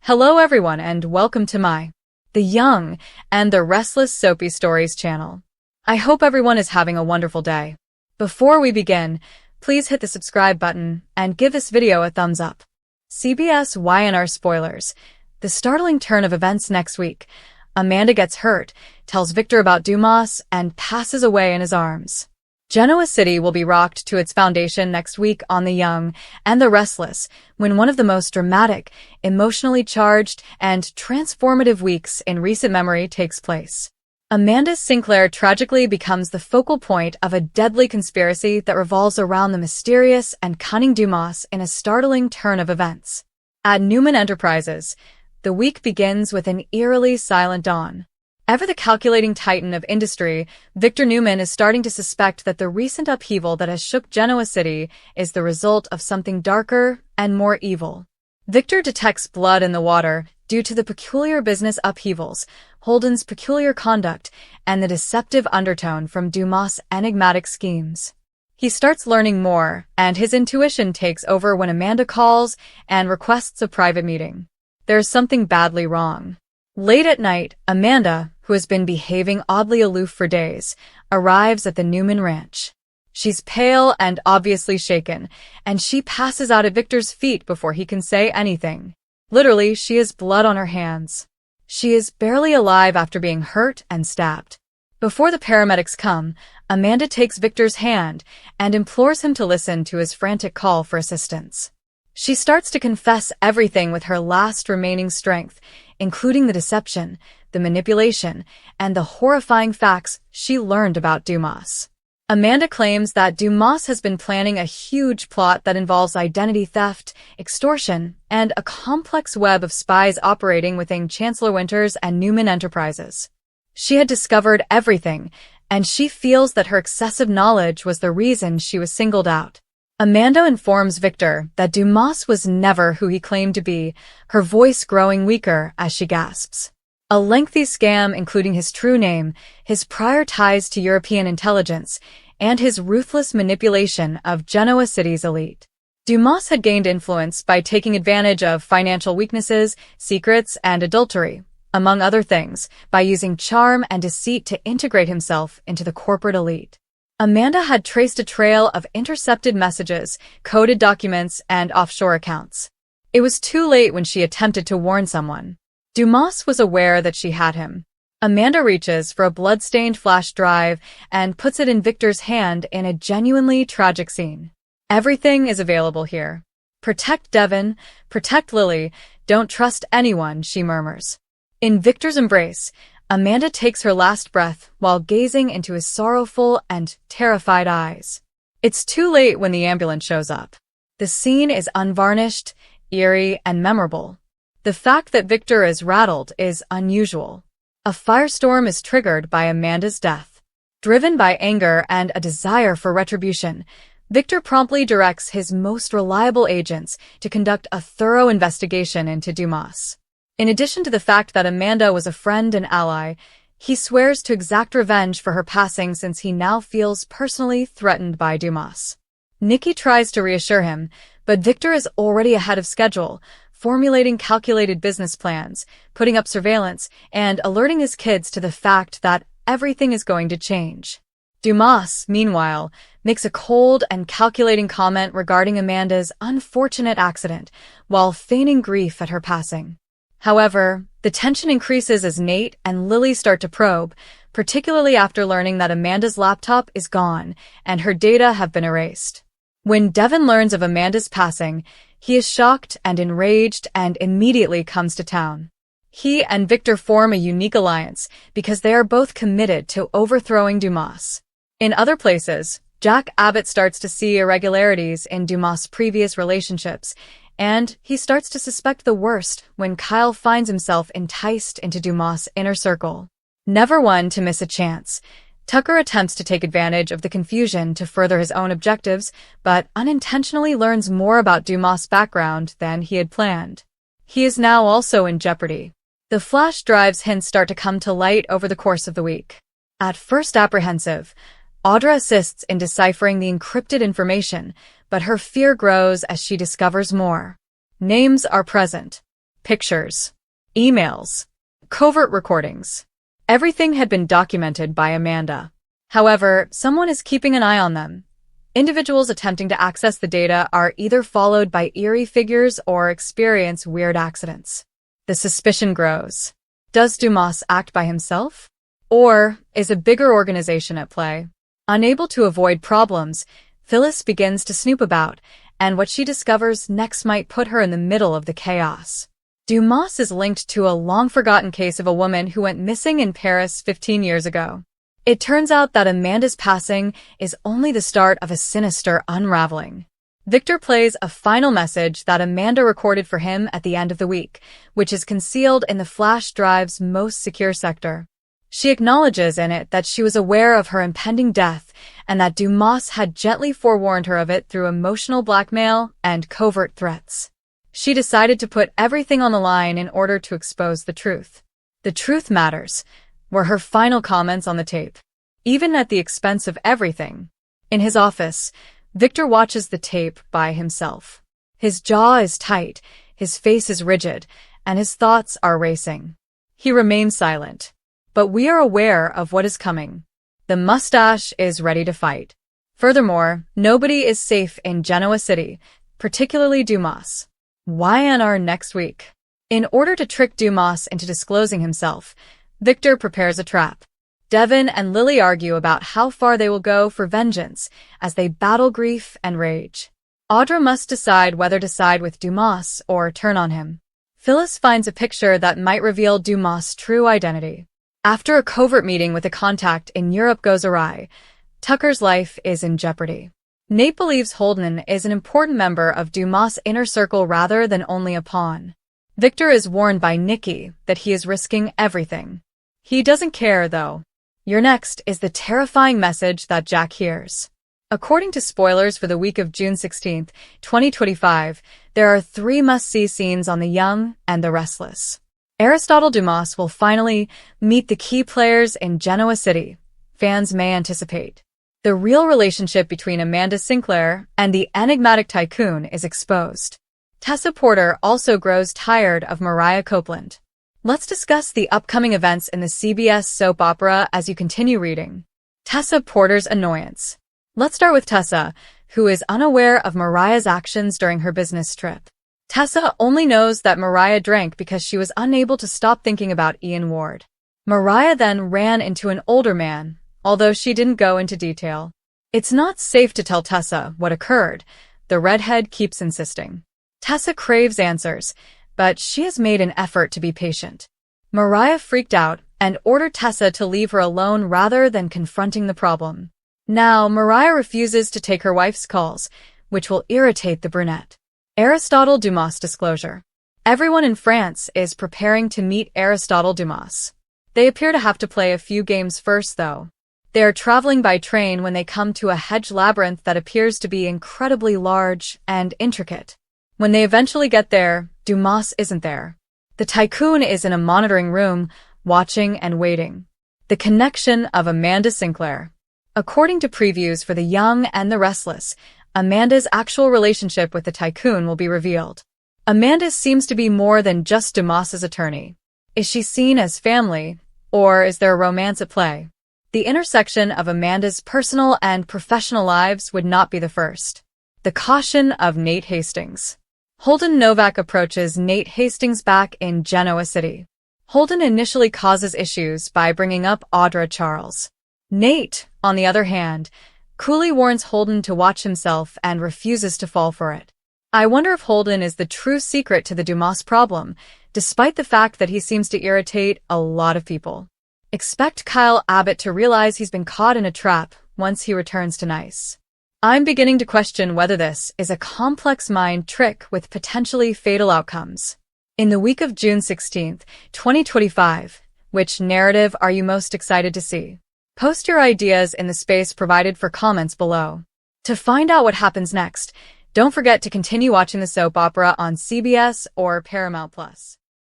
Hello everyone and welcome to my The Young and the Restless Soapy Stories channel. I hope everyone is having a wonderful day. Before we begin, please hit the subscribe button and give this video a thumbs up. CBS YNR spoilers. The startling turn of events next week. Amanda gets hurt, tells Victor about Dumas, and passes away in his arms. Genoa City will be rocked to its foundation next week on The Young and the Restless, when one of the most dramatic, emotionally charged, and transformative weeks in recent memory takes place. Amanda Sinclair tragically becomes the focal point of a deadly conspiracy that revolves around the mysterious and cunning Dumas in a startling turn of events. At Newman Enterprises, the week begins with an eerily silent dawn. Ever the calculating titan of industry, Victor Newman is starting to suspect that the recent upheaval that has shook Genoa City is the result of something darker and more evil. Victor detects blood in the water due to the peculiar business upheavals, Holden's peculiar conduct, and the deceptive undertone from Dumas' enigmatic schemes. He starts learning more, and his intuition takes over when Amanda calls and requests a private meeting. There's something badly wrong. Late at night, Amanda, who has been behaving oddly aloof for days, arrives at the Newman ranch. She's pale and obviously shaken, and she passes out at Victor's feet before he can say anything. Literally, she has blood on her hands. She is barely alive after being hurt and stabbed. Before the paramedics come, Amanda takes Victor's hand and implores him to listen to his frantic call for assistance. She starts to confess everything with her last remaining strength, including the deception, the manipulation, and the horrifying facts she learned about Dumas. Amanda claims that Dumas has been planning a huge plot that involves identity theft, extortion, and a complex web of spies operating within Chancellor Winters and Newman Enterprises. She had discovered everything, and she feels that her excessive knowledge was the reason she was singled out. Amanda informs Victor that Dumas was never who he claimed to be, her voice growing weaker as she gasps. A lengthy scam including his true name, his prior ties to European intelligence, and his ruthless manipulation of Genoa City's elite. Dumas had gained influence by taking advantage of financial weaknesses, secrets, and adultery, among other things, by using charm and deceit to integrate himself into the corporate elite. Amanda had traced a trail of intercepted messages, coded documents, and offshore accounts. It was too late when she attempted to warn someone. Dumas was aware that she had him. Amanda reaches for a blood-stained flash drive and puts it in Victor's hand in a genuinely tragic scene. Everything is available here. Protect Devon, protect Lily, don't trust anyone, she murmurs. In Victor's embrace, Amanda takes her last breath while gazing into his sorrowful and terrified eyes. It's too late when the ambulance shows up. The scene is unvarnished, eerie, and memorable. The fact that Victor is rattled is unusual. A firestorm is triggered by Amanda's death. Driven by anger and a desire for retribution, Victor promptly directs his most reliable agents to conduct a thorough investigation into Dumas. In addition to the fact that Amanda was a friend and ally, he swears to exact revenge for her passing since he now feels personally threatened by Dumas. Nikki tries to reassure him, but Victor is already ahead of schedule, formulating calculated business plans, putting up surveillance, and alerting his kids to the fact that everything is going to change. Dumas, meanwhile, makes a cold and calculating comment regarding Amanda's unfortunate accident, while feigning grief at her passing. However, the tension increases as Nate and Lily start to probe, particularly after learning that Amanda's laptop is gone and her data have been erased. When Devon learns of Amanda's passing, he is shocked and enraged and immediately comes to town. He and Victor form a unique alliance because they are both committed to overthrowing Dumas. In other places, Jack Abbott starts to see irregularities in Dumas' previous relationships, and he starts to suspect the worst when Kyle finds himself enticed into Dumas' inner circle. Never one to miss a chance, Tucker attempts to take advantage of the confusion to further his own objectives, but unintentionally learns more about Dumas' background than he had planned. He is now also in jeopardy. The flash drive's hints start to come to light over the course of the week. At first apprehensive, Audra assists in deciphering the encrypted information, but her fear grows as she discovers more. Names are present. pictures, emails, covert recordings. Everything had been documented by Amanda. However, someone is keeping an eye on them. Individuals attempting to access the data are either followed by eerie figures or experience weird accidents. The suspicion grows. Does Dumas act by himself? Or is a bigger organization at play? Unable to avoid problems, Phyllis begins to snoop about, and what she discovers next might put her in the middle of the chaos. Dumas is linked to a long-forgotten case of a woman who went missing in Paris 15 years ago. It turns out that Amanda's passing is only the start of a sinister unraveling. Victor plays a final message that Amanda recorded for him at the end of the week, which is concealed in the flash drive's most secure sector. She acknowledges in it that she was aware of her impending death and that Dumas had gently forewarned her of it through emotional blackmail and covert threats. She decided to put everything on the line in order to expose the truth. The truth matters, were her final comments on the tape. Even at the expense of everything. In his office, Victor watches the tape by himself. His jaw is tight, his face is rigid, and his thoughts are racing. He remains silent. But we are aware of what is coming. The mustache is ready to fight. Furthermore, nobody is safe in Genoa City, particularly Dumas. Why on our next week? In order to trick Dumas into disclosing himself, Victor prepares a trap. Devon and Lily argue about how far they will go for vengeance as they battle grief and rage. Audra must decide whether to side with Dumas or turn on him. Phyllis finds a picture that might reveal Dumas' true identity. After a covert meeting with a contact in Europe goes awry, Tucker's life is in jeopardy. Nate believes Holden is an important member of Dumas' inner circle rather than only a pawn. Victor is warned by Nikki that he is risking everything. He doesn't care, though. Your next is the terrifying message that Jack hears. According to spoilers for the week of June 16, 2025, there are 3 must-see scenes on The Young and the Restless. Aristotle Dumas will finally meet the key players in Genoa City, fans may anticipate. The real relationship between Amanda Sinclair and the enigmatic tycoon is exposed. Tessa Porter also grows tired of Mariah Copeland. Let's discuss the upcoming events in the CBS soap opera as you continue reading. Tessa Porter's annoyance. Let's start with Tessa, who is unaware of Mariah's actions during her business trip. Tessa only knows that Mariah drank because she was unable to stop thinking about Ian Ward. Mariah then ran into an older man, although she didn't go into detail. It's not safe to tell Tessa what occurred, the redhead keeps insisting. Tessa craves answers, but she has made an effort to be patient. Mariah freaked out and ordered Tessa to leave her alone rather than confronting the problem. Now, Mariah refuses to take her wife's calls, which will irritate the brunette. Aristotle Dumas disclosure. Everyone in France is preparing to meet Aristotle Dumas. They appear to have to play a few games first, though. They are traveling by train when they come to a hedge labyrinth that appears to be incredibly large and intricate. When they eventually get there, Dumas isn't there. The tycoon is in a monitoring room, watching and waiting. The connection of Amanda Sinclair. According to previews for The Young and the Restless, Amanda's actual relationship with the tycoon will be revealed. Amanda seems to be more than just Dumas's attorney. Is she seen as family, or is there a romance at play? The intersection of Amanda's personal and professional lives would not be the first. The caution of Nate Hastings. Holden Novak approaches Nate Hastings back in Genoa City. Holden initially causes issues by bringing up Audra Charles. Nate, on the other hand, coolly warns Holden to watch himself and refuses to fall for it. I wonder if Holden is the true secret to the Dumas problem, despite the fact that he seems to irritate a lot of people. Expect Kyle Abbott to realize he's been caught in a trap once he returns to Nice. I'm beginning to question whether this is a complex mind trick with potentially fatal outcomes. In the week of June 16, 2025, which narrative are you most excited to see? Post your ideas in the space provided for comments below. To find out what happens next, don't forget to continue watching the soap opera on CBS or Paramount+.